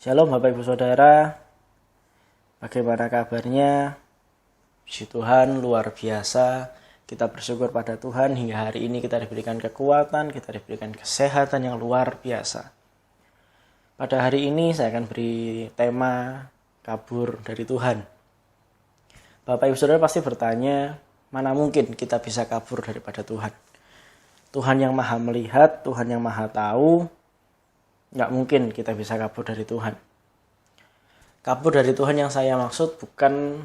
Shalom Bapak Ibu Saudara, bagaimana kabarnya? Puji Tuhan luar biasa, kita bersyukur pada Tuhan hingga hari ini kita diberikan kekuatan, kita diberikan kesehatan yang luar biasa. Pada hari ini saya akan beri tema kabur dari Tuhan. Bapak Ibu Saudara pasti bertanya, mana mungkin kita bisa kabur daripada Tuhan? Tuhan yang maha melihat, Tuhan yang maha tahu, nggak mungkin kita bisa kabur dari Tuhan. Kabur dari Tuhan yang saya maksud bukan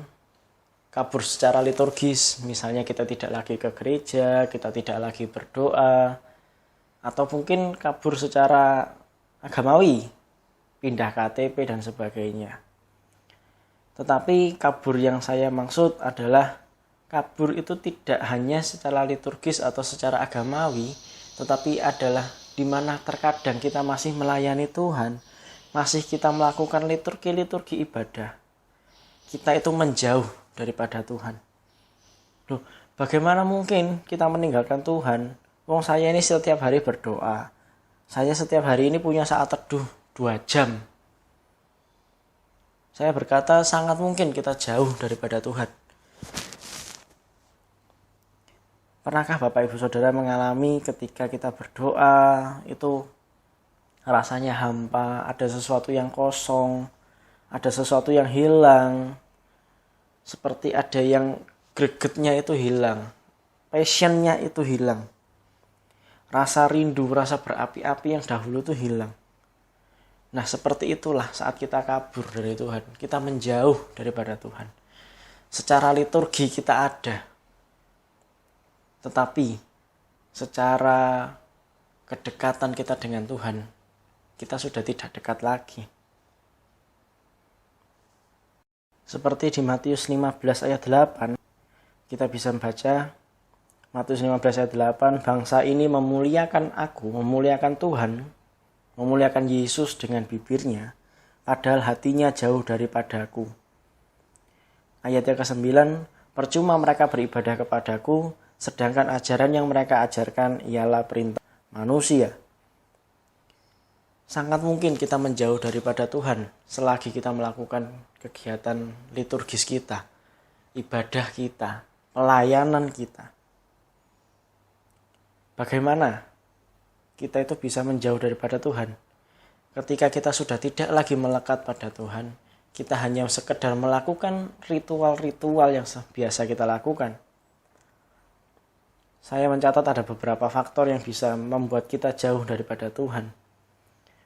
kabur secara liturgis, misalnya kita tidak lagi ke gereja, kita tidak lagi berdoa, atau mungkin kabur secara agamawi, pindah KTP dan sebagainya. Tetapi kabur yang saya maksud adalah kabur itu tidak hanya secara liturgis atau secara agamawi, tetapi adalah di mana terkadang kita masih melayani Tuhan, masih kita melakukan liturgi ibadah. Kita itu menjauh daripada Tuhan. Loh, bagaimana mungkin kita meninggalkan Tuhan? Wong saya ini setiap hari berdoa. Saya setiap hari ini punya saat teduh 2 jam. Saya berkata sangat mungkin kita jauh daripada Tuhan. Pernahkah Bapak Ibu Saudara mengalami ketika kita berdoa itu rasanya hampa, ada sesuatu yang kosong, ada sesuatu yang hilang, seperti ada yang gregetnya itu hilang, passionnya itu hilang, rasa rindu, rasa berapi-api yang dahulu itu hilang. Nah seperti itulah saat kita kabur dari Tuhan, kita menjauh daripada Tuhan. Secara liturgi kita ada, tetapi secara kedekatan kita dengan Tuhan, kita sudah tidak dekat lagi. Seperti di Matius 15 ayat 8, kita bisa membaca Matius 15 ayat 8, bangsa ini memuliakan aku, memuliakan Tuhan, memuliakan Yesus dengan bibirnya, padahal hatinya jauh daripadaku. Ayat yang ke-9, percuma mereka beribadah kepadaku, sedangkan ajaran yang mereka ajarkan ialah perintah manusia. Sangat mungkin kita menjauh daripada Tuhan selagi kita melakukan kegiatan liturgis kita, ibadah kita, pelayanan kita. Bagaimana kita itu bisa menjauh daripada Tuhan? Ketika kita sudah tidak lagi melekat pada Tuhan, kita hanya sekedar melakukan ritual-ritual yang biasa kita lakukan. Saya mencatat ada beberapa faktor yang bisa membuat kita jauh daripada Tuhan.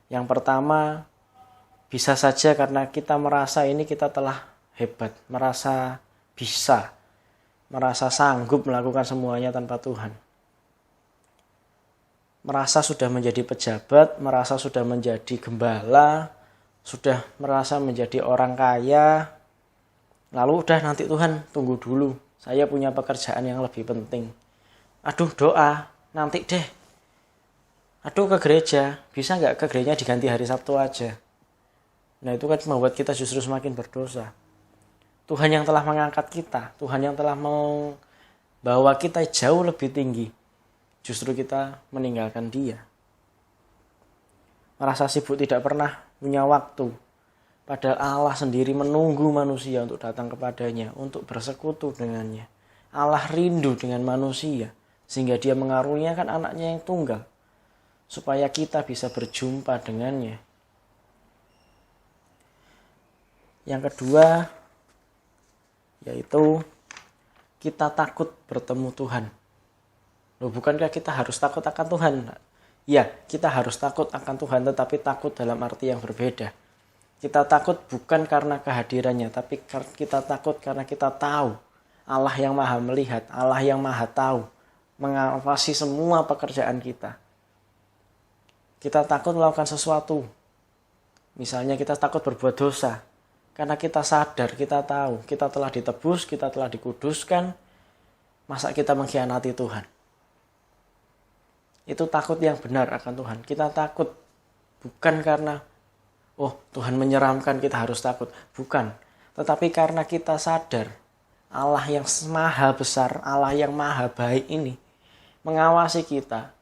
Yang pertama, bisa saja karena kita merasa ini kita telah hebat, merasa bisa, merasa sanggup melakukan semuanya tanpa Tuhan. Merasa sudah menjadi pejabat, merasa sudah menjadi gembala, sudah merasa menjadi orang kaya. Lalu udah nanti Tuhan tunggu dulu, saya punya pekerjaan yang lebih penting. Aduh doa, nanti deh. Aduh ke gereja, bisa nggak ke gerejanya diganti hari Sabtu aja? Nah itu kan membuat kita justru semakin berdosa. Tuhan yang telah mengangkat kita, Tuhan yang telah membawa kita jauh lebih tinggi, justru kita meninggalkan Dia. Merasa sibuk tidak pernah punya waktu, padahal Allah sendiri menunggu manusia untuk datang kepadanya, untuk bersekutu dengannya. Allah rindu dengan manusia, sehingga Dia mengaruniakan anaknya yang tunggal, supaya kita bisa berjumpa dengannya. Yang kedua, yaitu kita takut bertemu Tuhan. Loh, bukankah kita harus takut akan Tuhan? Ya, kita harus takut akan Tuhan, tetapi takut dalam arti yang berbeda. Kita takut bukan karena kehadirannya, tapi kita takut karena kita tahu Allah yang maha melihat, Allah yang maha tahu, mengawasi semua pekerjaan kita. Kita takut melakukan sesuatu. Misalnya kita takut berbuat dosa. Karena kita sadar, kita tahu, kita telah ditebus, kita telah dikuduskan. Masa kita mengkhianati Tuhan? Itu takut yang benar akan Tuhan. Kita takut bukan karena, Tuhan menyeramkan kita harus takut. Bukan. Tetapi karena kita sadar, Allah yang maha besar, Allah yang maha baik ini mengawasi kita,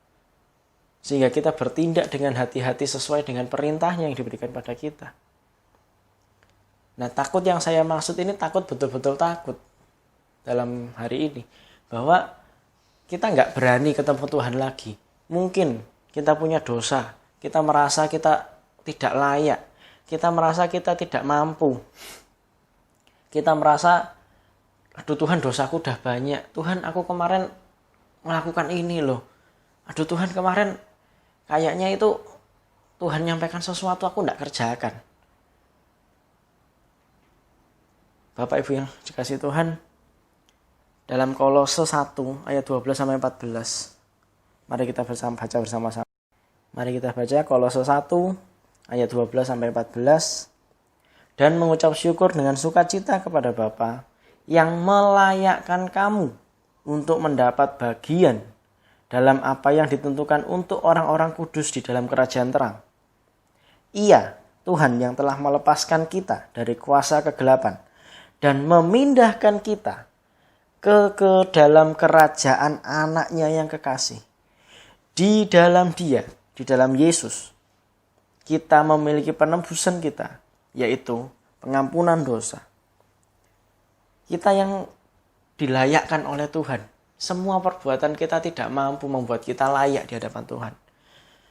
sehingga kita bertindak dengan hati-hati sesuai dengan perintahnya yang diberikan pada kita. Nah, takut yang saya maksud ini takut betul-betul takut dalam hari ini. Bahwa kita nggak berani ketemu Tuhan lagi. Mungkin kita punya dosa. Kita merasa kita tidak layak. Kita merasa kita tidak mampu. Kita merasa, aduh Tuhan, dosaku udah banyak. Tuhan, aku kemarin melakukan ini loh. Aduh Tuhan, kemarin kayaknya itu Tuhan nyampaikan sesuatu aku nggak kerjakan. Bapak Ibu yang dikasihi Tuhan, dalam Kolose 1 ayat 12 sampai 14. Mari kita baca bersama-sama. Mari kita baca Kolose 1 ayat 12 sampai 14. Dan mengucap syukur dengan sukacita kepada Bapa yang melayakkan kamu untuk mendapat bagian dalam apa yang ditentukan untuk orang-orang kudus di dalam kerajaan terang. Ia, Tuhan yang telah melepaskan kita dari kuasa kegelapan dan memindahkan kita ke dalam kerajaan anaknya yang kekasih. Di dalam Dia, di dalam Yesus, kita memiliki penebusan kita, yaitu pengampunan dosa. Kita yang dilayakkan oleh Tuhan. Semua perbuatan kita tidak mampu membuat kita layak di hadapan Tuhan.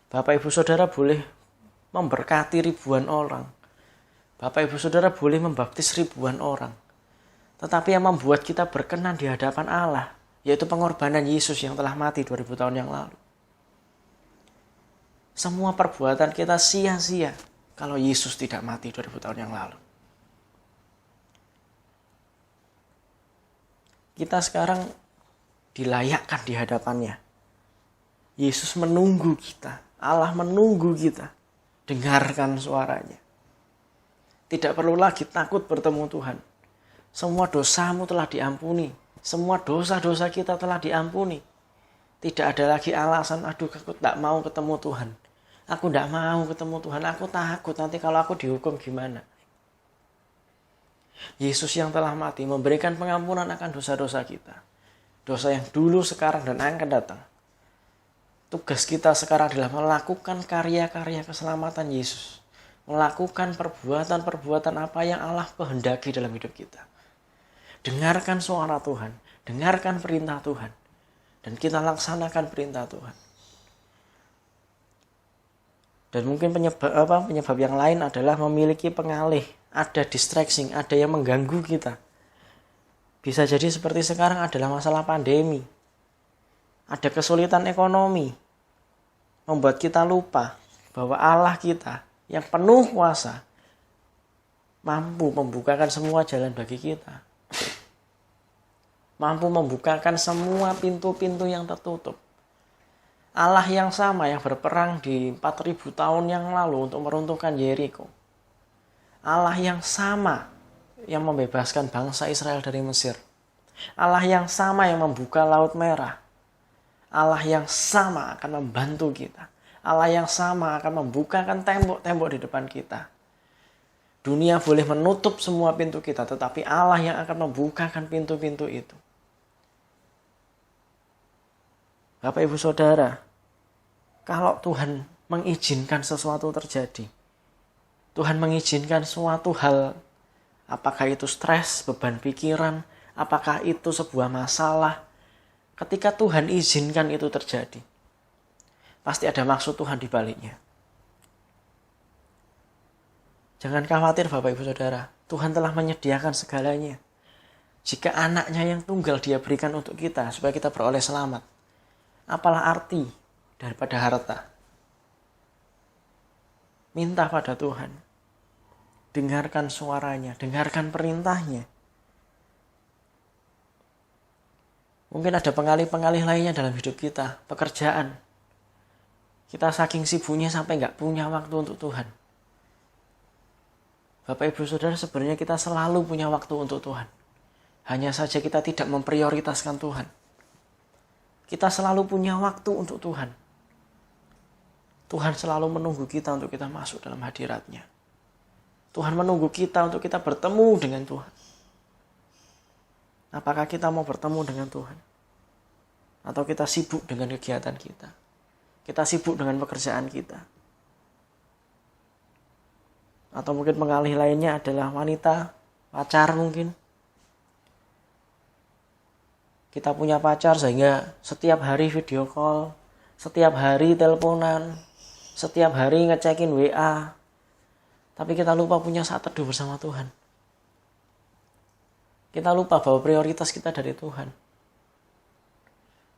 Bapak Ibu Saudara boleh memberkati ribuan orang. Bapak Ibu Saudara boleh membaptis ribuan orang. Tetapi yang membuat kita berkenan di hadapan Allah, yaitu pengorbanan Yesus yang telah mati 2000 tahun yang lalu. Semua perbuatan kita sia-sia kalau Yesus tidak mati 2000 tahun yang lalu. Kita sekarang dilayakkan di hadapannya. Yesus menunggu kita. Allah menunggu kita. Dengarkan suaranya. Tidak perlu lagi takut bertemu Tuhan. Semua dosamu telah diampuni. Semua dosa-dosa kita telah diampuni. Tidak ada lagi alasan, aduh aku tak mau ketemu Tuhan. Aku tidak mau ketemu Tuhan. Aku takut nanti kalau aku dihukum gimana. Yesus yang telah mati memberikan pengampunan akan dosa-dosa kita. Dosa yang dulu, sekarang, dan akan datang. Tugas kita sekarang adalah melakukan karya-karya keselamatan Yesus. Melakukan perbuatan-perbuatan apa yang Allah kehendaki dalam hidup kita. Dengarkan suara Tuhan. Dengarkan perintah Tuhan. Dan kita laksanakan perintah Tuhan. Dan mungkin penyebab yang lain adalah memiliki pengalih. Ada distracting, ada yang mengganggu kita. Bisa jadi seperti sekarang adalah masalah pandemi. Ada kesulitan ekonomi. Membuat kita lupa bahwa Allah kita yang penuh kuasa mampu membukakan semua jalan bagi kita. Mampu membukakan semua pintu-pintu yang tertutup. Allah yang sama yang berperang di 4000 tahun yang lalu untuk meruntuhkan Yeriko. Allah yang sama yang membebaskan bangsa Israel dari Mesir. Allah yang sama yang membuka Laut Merah. Allah yang sama akan membantu kita. Allah yang sama akan membukakan tembok-tembok di depan kita. Dunia boleh menutup semua pintu kita, tetapi Allah yang akan membukakan pintu-pintu itu. Bapak Ibu Saudara, kalau Tuhan mengizinkan sesuatu terjadi, Tuhan mengizinkan suatu hal, apakah itu stres, beban pikiran, apakah itu sebuah masalah, ketika Tuhan izinkan itu terjadi, pasti ada maksud Tuhan di baliknya. Jangan khawatir Bapak Ibu Saudara, Tuhan telah menyediakan segalanya. Jika anaknya yang tunggal Dia berikan untuk kita, supaya kita beroleh selamat. Apalah arti daripada harta? Minta pada Tuhan. Dengarkan suaranya, dengarkan perintahnya. Mungkin ada pengalih-pengalih lainnya dalam hidup kita, pekerjaan. Kita saking sibuknya sampai nggak punya waktu untuk Tuhan. Bapak Ibu Saudara, sebenarnya kita selalu punya waktu untuk Tuhan. Hanya saja kita tidak memprioritaskan Tuhan. Kita selalu punya waktu untuk Tuhan. Tuhan selalu menunggu kita untuk kita masuk dalam hadirat-Nya. Tuhan menunggu kita untuk kita bertemu dengan Tuhan. Apakah kita mau bertemu dengan Tuhan? Atau kita sibuk dengan kegiatan kita? Kita sibuk dengan pekerjaan kita? Atau mungkin pengalih lainnya adalah wanita, pacar mungkin. Kita punya pacar sehingga setiap hari video call, setiap hari teleponan, setiap hari ngecekin WA. Tapi kita lupa punya saat teduh bersama Tuhan. Kita lupa bahwa prioritas kita dari Tuhan.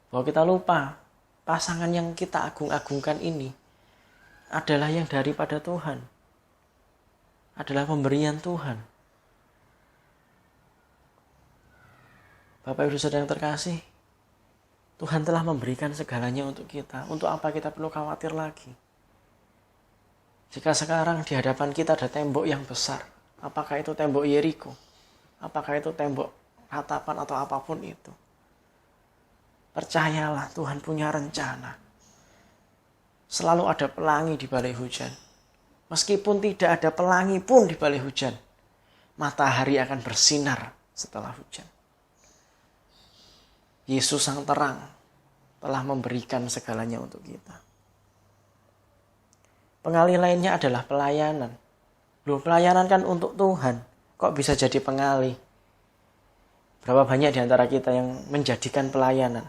Bahwa kita lupa pasangan yang kita agung-agungkan ini adalah yang daripada Tuhan. Adalah pemberian Tuhan. Bapak Ibu Saudara yang terkasih, Tuhan telah memberikan segalanya untuk kita. Untuk apa kita perlu khawatir lagi? Jika sekarang di hadapan kita ada tembok yang besar, apakah itu tembok Yeriko? Apakah itu tembok ratapan atau apapun itu? Percayalah, Tuhan punya rencana. Selalu ada pelangi di balik hujan. Meskipun tidak ada pelangi pun di balik hujan, matahari akan bersinar setelah hujan. Yesus sang terang telah memberikan segalanya untuk kita. Pengalih lainnya adalah pelayanan. Loh, pelayanan kan untuk Tuhan. Kok bisa jadi pengalih? Berapa banyak di antara kita yang menjadikan pelayanan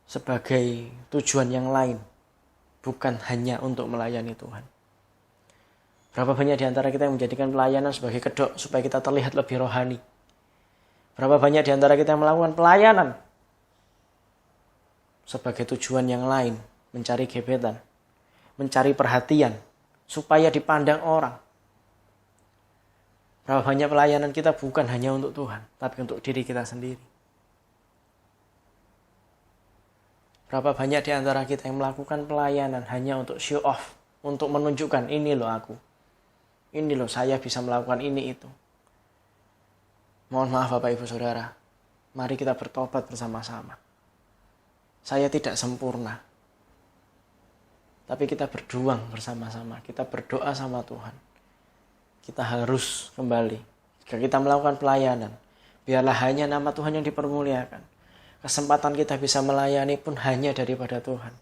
sebagai tujuan yang lain, bukan hanya untuk melayani Tuhan. Berapa banyak di antara kita yang menjadikan pelayanan sebagai kedok supaya kita terlihat lebih rohani. Berapa banyak di antara kita yang melakukan pelayanan sebagai tujuan yang lain, mencari gebetan, mencari perhatian, supaya dipandang orang. Berapa banyak pelayanan kita bukan hanya untuk Tuhan, tapi untuk diri kita sendiri. Berapa banyak di antara kita yang melakukan pelayanan hanya untuk show off, untuk menunjukkan ini loh aku, ini loh saya bisa melakukan ini itu. Mohon maaf Bapak Ibu Saudara, mari kita bertobat bersama-sama. Saya tidak sempurna, tapi kita berjuang bersama-sama, kita berdoa sama Tuhan. Kita harus kembali, jika kita melakukan pelayanan, biarlah hanya nama Tuhan yang dipermuliakan. Kesempatan kita bisa melayani pun hanya daripada Tuhan.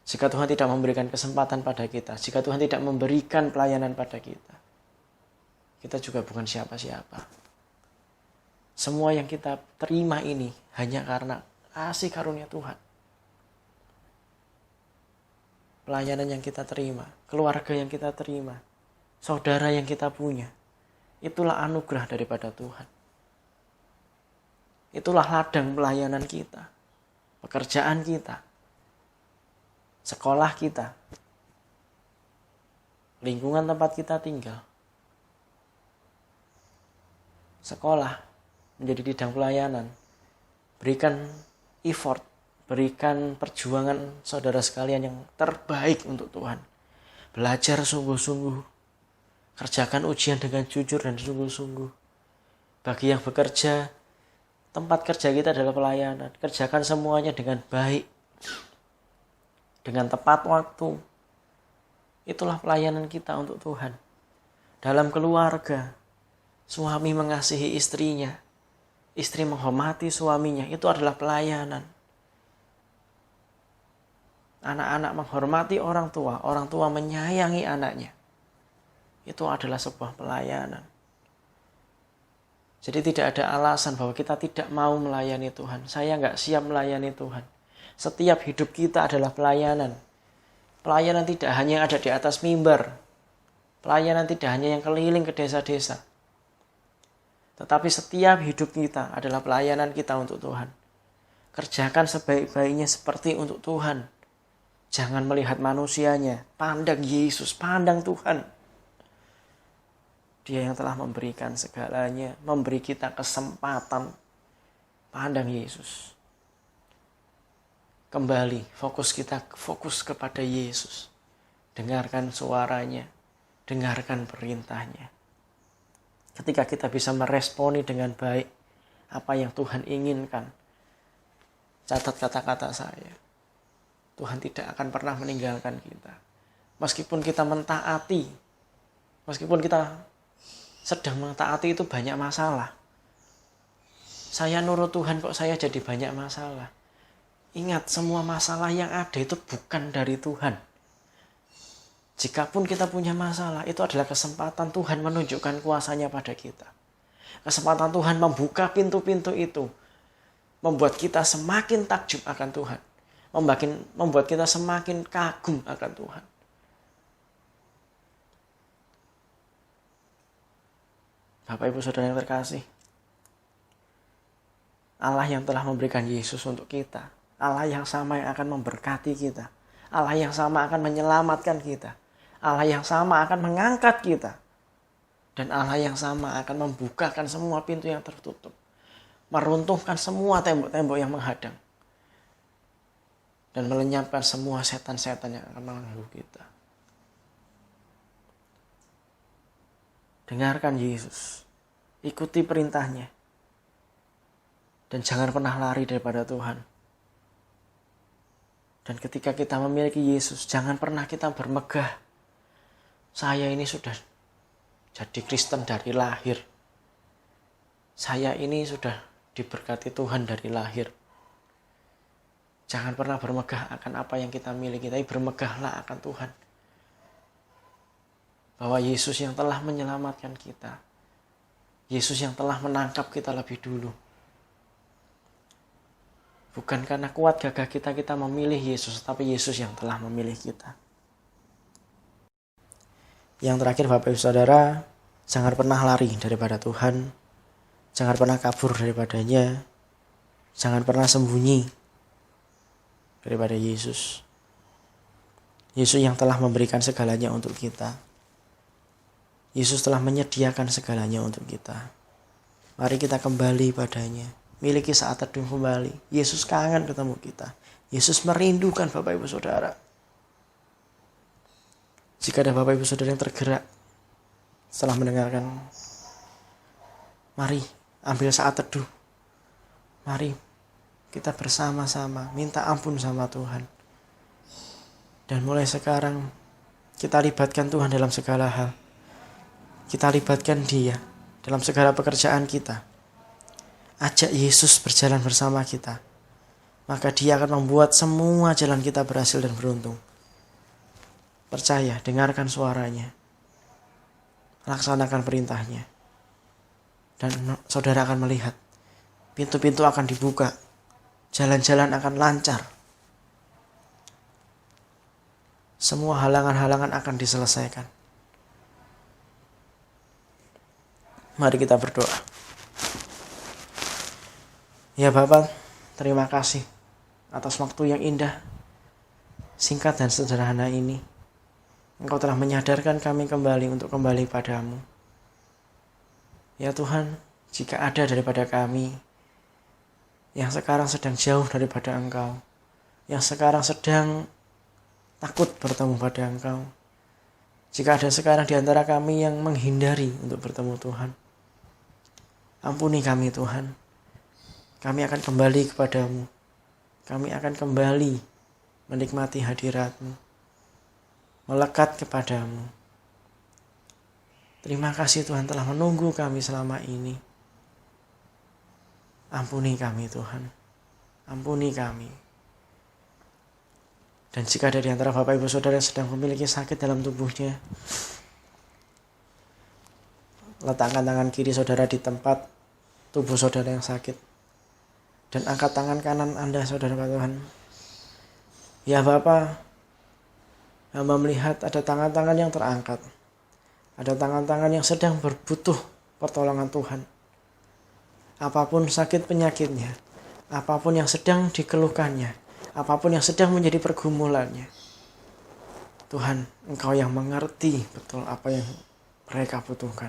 Jika Tuhan tidak memberikan kesempatan pada kita, jika Tuhan tidak memberikan pelayanan pada kita, kita juga bukan siapa-siapa. Semua yang kita terima ini hanya karena kasih karunia Tuhan. Pelayanan yang kita terima, keluarga yang kita terima, saudara yang kita punya, itulah anugerah daripada Tuhan. Itulah ladang pelayanan kita, pekerjaan kita, sekolah kita, lingkungan tempat kita tinggal. Sekolah menjadi bidang pelayanan. Berikan effort, berikan perjuangan saudara sekalian yang terbaik untuk Tuhan. Belajar sungguh-sungguh. Kerjakan ujian dengan jujur dan sungguh-sungguh. Bagi yang bekerja, tempat kerja kita adalah pelayanan. Kerjakan semuanya dengan baik. Dengan tepat waktu. Itulah pelayanan kita untuk Tuhan. Dalam keluarga, suami mengasihi istrinya. Istri menghormati suaminya, itu adalah pelayanan. Anak-anak menghormati orang tua menyayangi anaknya. Itu adalah sebuah pelayanan. Jadi tidak ada alasan bahwa kita tidak mau melayani Tuhan. Saya nggak siap melayani Tuhan. Setiap hidup kita adalah pelayanan. Pelayanan tidak hanya ada di atas mimbar. Pelayanan tidak hanya yang keliling ke desa-desa. Tetapi setiap hidup kita adalah pelayanan kita untuk Tuhan. Kerjakan sebaik-baiknya seperti untuk Tuhan. Jangan melihat manusianya. Pandang Yesus, pandang Tuhan. Dia yang telah memberikan segalanya. Memberi kita kesempatan. Pandang Yesus. Kembali, fokus kepada Yesus. Dengarkan suaranya. Dengarkan perintahnya. Ketika kita bisa meresponi dengan baik apa yang Tuhan inginkan. Catat kata-kata saya. Tuhan tidak akan pernah meninggalkan kita. Meskipun kita mentaati. Meskipun kita sedang mentaati itu banyak masalah. Saya nurut Tuhan kok saya jadi banyak masalah. Ingat, semua masalah yang ada itu bukan dari Tuhan. Jikapun kita punya masalah, itu adalah kesempatan Tuhan menunjukkan kuasa-Nya pada kita. Kesempatan Tuhan membuka pintu-pintu itu. Membuat kita semakin takjub akan Tuhan. Membuat kita semakin kagum akan Tuhan. Bapak Ibu Saudara yang terkasih, Allah yang telah memberikan Yesus untuk kita, Allah yang sama yang akan memberkati kita, Allah yang sama akan menyelamatkan kita, Allah yang sama akan mengangkat kita, dan Allah yang sama akan membukakan semua pintu yang tertutup, meruntuhkan semua tembok-tembok yang menghadang, dan melenyapkan semua setan-setan yang akan mengganggu kita. Dengarkan Yesus, ikuti perintahnya, dan jangan pernah lari daripada Tuhan. Dan ketika kita memiliki Yesus, jangan pernah kita bermegah. Saya ini sudah jadi Kristen dari lahir. Saya ini sudah diberkati Tuhan dari lahir. Jangan pernah bermegah akan apa yang kita miliki, tapi bermegahlah akan Tuhan. Bahwa Yesus yang telah menyelamatkan kita. Yesus yang telah menangkap kita lebih dulu. Bukan karena kuat gagah kita memilih Yesus, tapi Yesus yang telah memilih kita. Yang terakhir Bapak Ibu Saudara, jangan pernah lari daripada Tuhan. Jangan pernah kabur daripadanya. Jangan pernah sembunyi daripada Yesus. Yesus yang telah memberikan segalanya untuk kita. Yesus telah menyediakan segalanya untuk kita. Mari kita kembali padanya. Miliki saat teduh kembali. Yesus kangen ketemu kita. Yesus merindukan Bapak Ibu Saudara. Jika ada Bapak Ibu Saudara yang tergerak setelah mendengarkan, mari ambil saat teduh. Mari kita bersama-sama minta ampun sama Tuhan. Dan mulai sekarang kita libatkan Tuhan dalam segala hal. Kita libatkan Dia dalam segala pekerjaan kita. Ajak Yesus berjalan bersama kita. Maka Dia akan membuat semua jalan kita berhasil dan beruntung. Percaya, dengarkan suaranya. Laksanakan perintahnya. Dan saudara akan melihat. Pintu-pintu akan dibuka. Jalan-jalan akan lancar. Semua halangan-halangan akan diselesaikan. Mari kita berdoa. Ya Bapak, terima kasih atas waktu yang indah, singkat dan sederhana ini. Engkau telah menyadarkan kami kembali untuk kembali padamu. Ya Tuhan, jika ada daripada kami yang sekarang sedang jauh daripada Engkau, yang sekarang sedang takut bertemu pada Engkau, jika ada sekarang di antara kami yang menghindari untuk bertemu Tuhan, ampuni kami Tuhan. Kami akan kembali kepadamu. Kami akan kembali menikmati hadirat-Mu. Melekat kepadamu. Terima kasih Tuhan telah menunggu kami selama ini. Ampuni kami Tuhan. Ampuni kami. Dan jika ada di antara Bapak Ibu Saudara yang sedang memiliki sakit dalam tubuhnya, letakkan tangan kiri saudara di tempat tubuh saudara yang sakit. Dan angkat tangan kanan Anda, saudara Tuhan. Ya Bapa, hamba melihat ada tangan-tangan yang terangkat. Ada tangan-tangan yang sedang berbutuh pertolongan Tuhan. Apapun sakit penyakitnya, apapun yang sedang dikeluhkannya, apapun yang sedang menjadi pergumulannya. Tuhan, Engkau yang mengerti betul apa yang mereka butuhkan.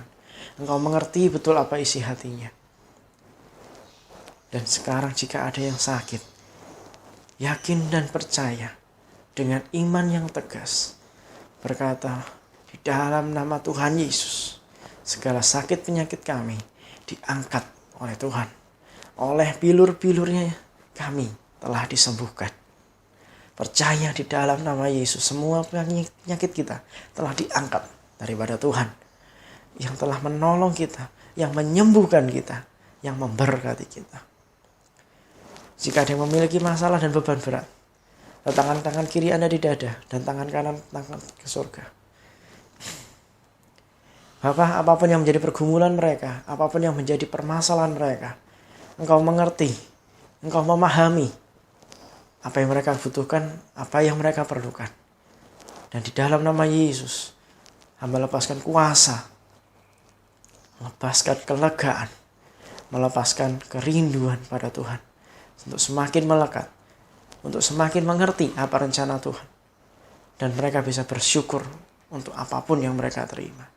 Engkau mengerti betul apa isi hatinya. Dan sekarang jika ada yang sakit, yakin dan percaya dengan iman yang tegas, berkata, di dalam nama Tuhan Yesus, segala sakit penyakit kami diangkat oleh Tuhan. Oleh bilur-bilurnya kami telah disembuhkan. Percaya di dalam nama Yesus, semua penyakit kita telah diangkat daripada Tuhan. Yang telah menolong kita, yang menyembuhkan kita, yang memberkati kita. Jika ada yang memiliki masalah dan beban berat, letakkan tangan kiri Anda di dada dan tangan kanan tangan ke surga. Bapa, apapun yang menjadi pergumulan mereka, apapun yang menjadi permasalahan mereka, Engkau mengerti, Engkau memahami apa yang mereka butuhkan, apa yang mereka perlukan. Dan di dalam nama Yesus, hamba lepaskan kuasa, melepaskan kelegaan, melepaskan kerinduan pada Tuhan, untuk semakin melekat, untuk semakin mengerti apa rencana Tuhan. Dan mereka bisa bersyukur untuk apapun yang mereka terima.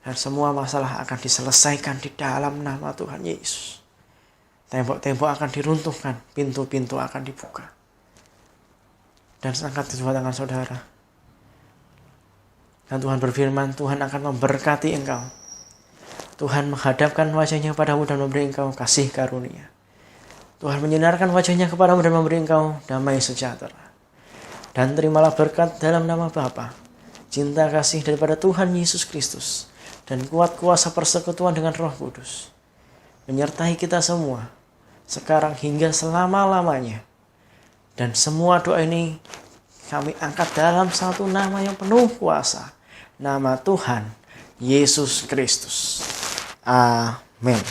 Dan semua masalah akan diselesaikan di dalam nama Tuhan Yesus. Tembok-tembok akan diruntuhkan, pintu-pintu akan dibuka. Dan angkat kedua tangan saudara. Dan Tuhan berfirman, Tuhan akan memberkati engkau. Tuhan menghadapkan wajahnya kepadamu dan memberi engkau kasih karunia. Tuhan menyinarkan wajahnya kepadamu dan memberi engkau damai sejahtera. Dan terimalah berkat dalam nama Bapa, cinta kasih daripada Tuhan Yesus Kristus, dan kuat kuasa persekutuan dengan Roh Kudus menyertai kita semua, sekarang hingga selama-lamanya. Dan semua doa ini kami angkat dalam satu nama yang penuh kuasa, nama Tuhan Yesus Kristus. Amin.